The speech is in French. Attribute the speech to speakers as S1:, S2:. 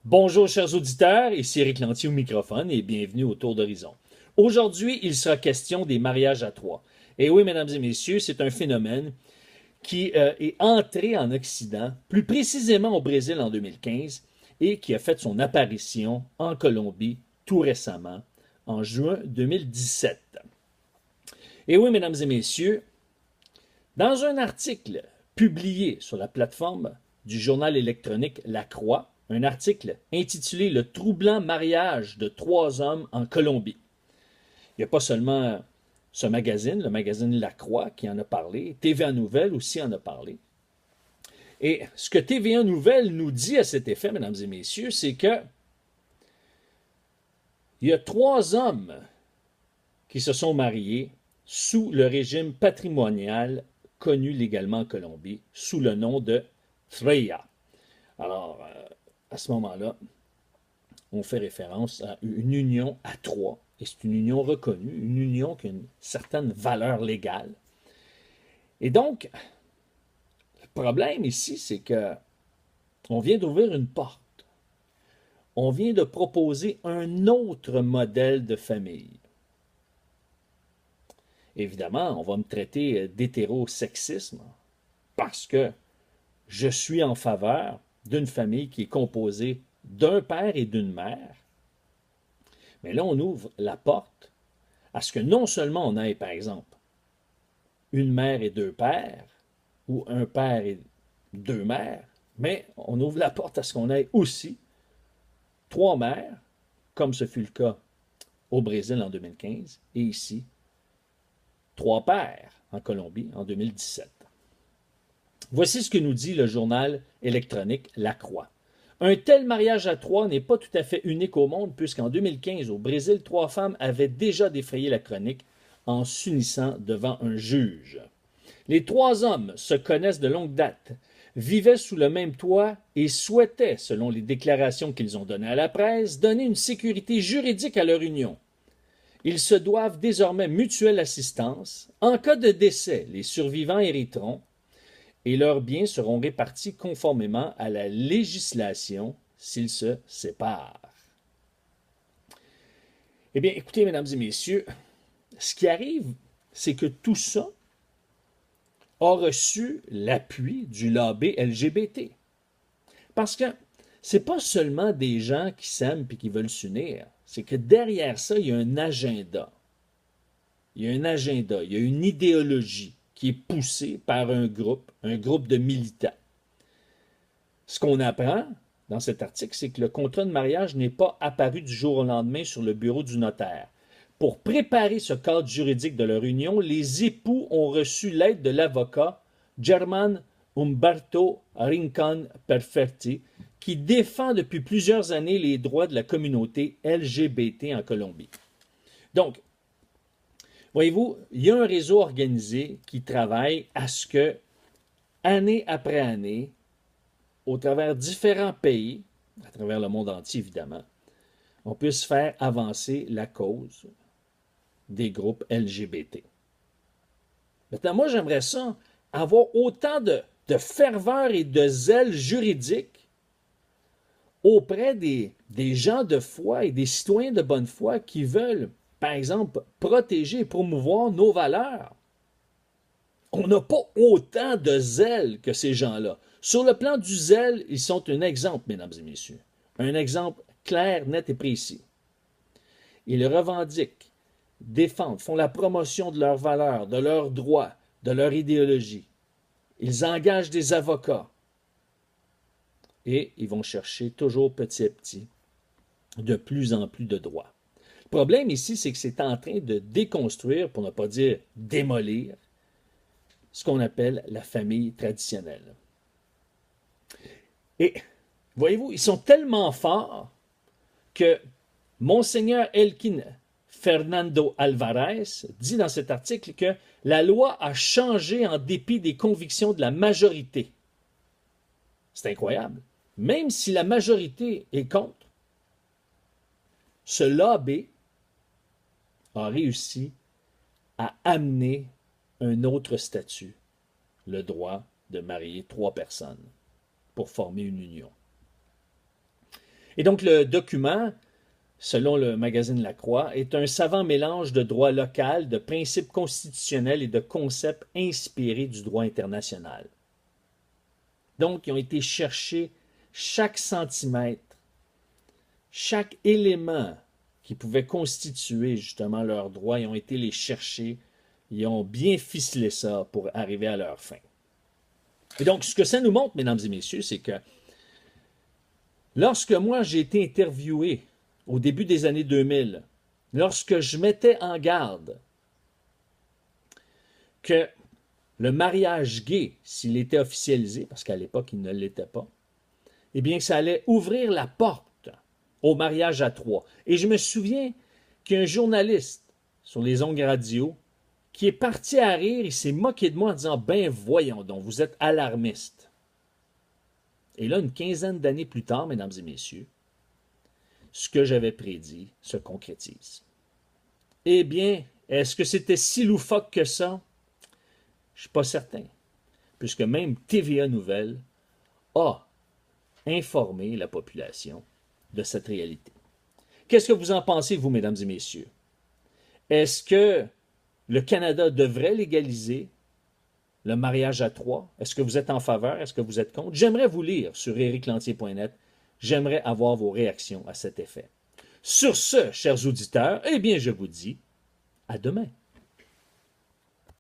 S1: Bonjour chers auditeurs, ici Éric Lantier au microphone et bienvenue au Tour d'Horizon. Aujourd'hui, il sera question des mariages à trois. Et oui, mesdames et messieurs, c'est un phénomène qui est entré en Occident, plus précisément au Brésil en 2015, et qui a fait son apparition en Colombie tout récemment, en juin 2017. Et oui, mesdames et messieurs, dans un article publié sur la plateforme du journal électronique La Croix, un article intitulé Le troublant mariage de trois hommes en Colombie. Il n'y a pas seulement ce magazine, le magazine La Croix, qui en a parlé, TVA Nouvelles aussi en a parlé. Et ce que TVA Nouvelles nous dit à cet effet, mesdames et messieurs, c'est que il y a trois hommes qui se sont mariés sous le régime patrimonial connu légalement en Colombie, sous le nom de Freya. Alors, à ce moment-là, on fait référence à une union à trois, et c'est une union reconnue, une union qui a une certaine valeur légale. Et donc, le problème ici, c'est que on vient d'ouvrir une porte. On vient de proposer un autre modèle de famille. Évidemment, on va me traiter d'hétérosexisme parce que je suis en faveur d'une famille qui est composée d'un père et d'une mère. Mais là, on ouvre la porte à ce que non seulement on ait, par exemple, une mère et deux pères, ou un père et deux mères, mais on ouvre la porte à ce qu'on ait aussi trois mères, comme ce fut le cas au Brésil en 2015, et ici, trois pères en Colombie en 2017. Voici ce que nous dit le journal électronique La Croix. Un tel mariage à trois n'est pas tout à fait unique au monde, puisqu'en 2015, au Brésil, trois femmes avaient déjà défrayé la chronique en s'unissant devant un juge. Les trois hommes se connaissent de longue date, vivaient sous le même toit et souhaitaient, selon les déclarations qu'ils ont données à la presse, donner une sécurité juridique à leur union. Ils se doivent désormais mutuelle assistance. En cas de décès, les survivants hériteront et leurs biens seront répartis conformément à la législation s'ils se séparent. Eh bien, écoutez, mesdames et messieurs, ce qui arrive, c'est que tout ça a reçu l'appui du lobby LGBT. Parce que c'est pas seulement des gens qui s'aiment et qui veulent s'unir, c'est que derrière ça, il y a un agenda. Il y a un agenda, il y a une idéologie qui est poussée par un groupe de militants. Ce qu'on apprend dans cet article, c'est que le contrat de mariage n'est pas apparu du jour au lendemain sur le bureau du notaire. Pour préparer ce cadre juridique de leur union, les époux ont reçu l'aide de l'avocat German Umberto Rincon Perfetti, qui défend depuis plusieurs années les droits de la communauté LGBT en Colombie. Donc, voyez-vous, il y a un réseau organisé qui travaille à ce que, année après année, au travers différents pays, à travers le monde entier évidemment, on puisse faire avancer la cause des groupes LGBT. Maintenant, moi, j'aimerais ça, avoir autant de ferveur et de zèle juridique auprès des gens de foi et des citoyens de bonne foi qui veulent, par exemple, protéger et promouvoir nos valeurs. On n'a pas autant de zèle que ces gens-là. Sur le plan du zèle, ils sont un exemple, mesdames et messieurs. Un exemple clair, net et précis. Ils revendiquent, défendent, font la promotion de leurs valeurs, de leurs droits, de leur idéologie. Ils engagent des avocats. Et ils vont chercher toujours petit à petit de plus en plus de droits. Le problème ici, c'est que c'est en train de déconstruire, pour ne pas dire démolir, ce qu'on appelle la famille traditionnelle. Et voyez-vous, ils sont tellement forts que Monseigneur Elkin Fernando Alvarez dit dans cet article que la loi a changé en dépit des convictions de la majorité. C'est incroyable. Même si la majorité est contre, ce lobby a réussi à amener un autre statut, le droit de marier trois personnes pour former une union. Et donc, le document, selon le magazine La Croix, est un savant mélange de droit local, de principes constitutionnels et de concepts inspirés du droit international. Donc, ils ont été chercher chaque centimètre, chaque élément qui pouvait constituer justement leurs droits, ils ont été les chercher, ils ont bien ficelé ça pour arriver à leur fin. Et donc, ce que ça nous montre, mesdames et messieurs, c'est que lorsque moi j'ai été interviewé au début des années 2000, lorsque je mettais en garde que le mariage gay, s'il était officialisé, parce qu'à l'époque il ne l'était pas, eh bien que ça allait ouvrir la porte au mariage à trois. Et je me souviens qu'il y a un journaliste sur les ondes radio qui est parti à rire, il s'est moqué de moi en disant « Ben voyons donc, vous êtes alarmiste. » Et là, une quinzaine d'années plus tard, mesdames et messieurs, ce que j'avais prédit se concrétise. Eh bien, est-ce que c'était si loufoque que ça? Je ne suis pas certain, puisque même TVA Nouvelles a informé la population de cette réalité. Qu'est-ce que vous en pensez, vous, mesdames et messieurs? Est-ce que le Canada devrait légaliser le mariage à trois? Est-ce que vous êtes en faveur? Est-ce que vous êtes contre? J'aimerais vous lire sur ericlantier.net. J'aimerais avoir vos réactions à cet effet. Sur ce, chers auditeurs, eh bien, je vous dis à demain.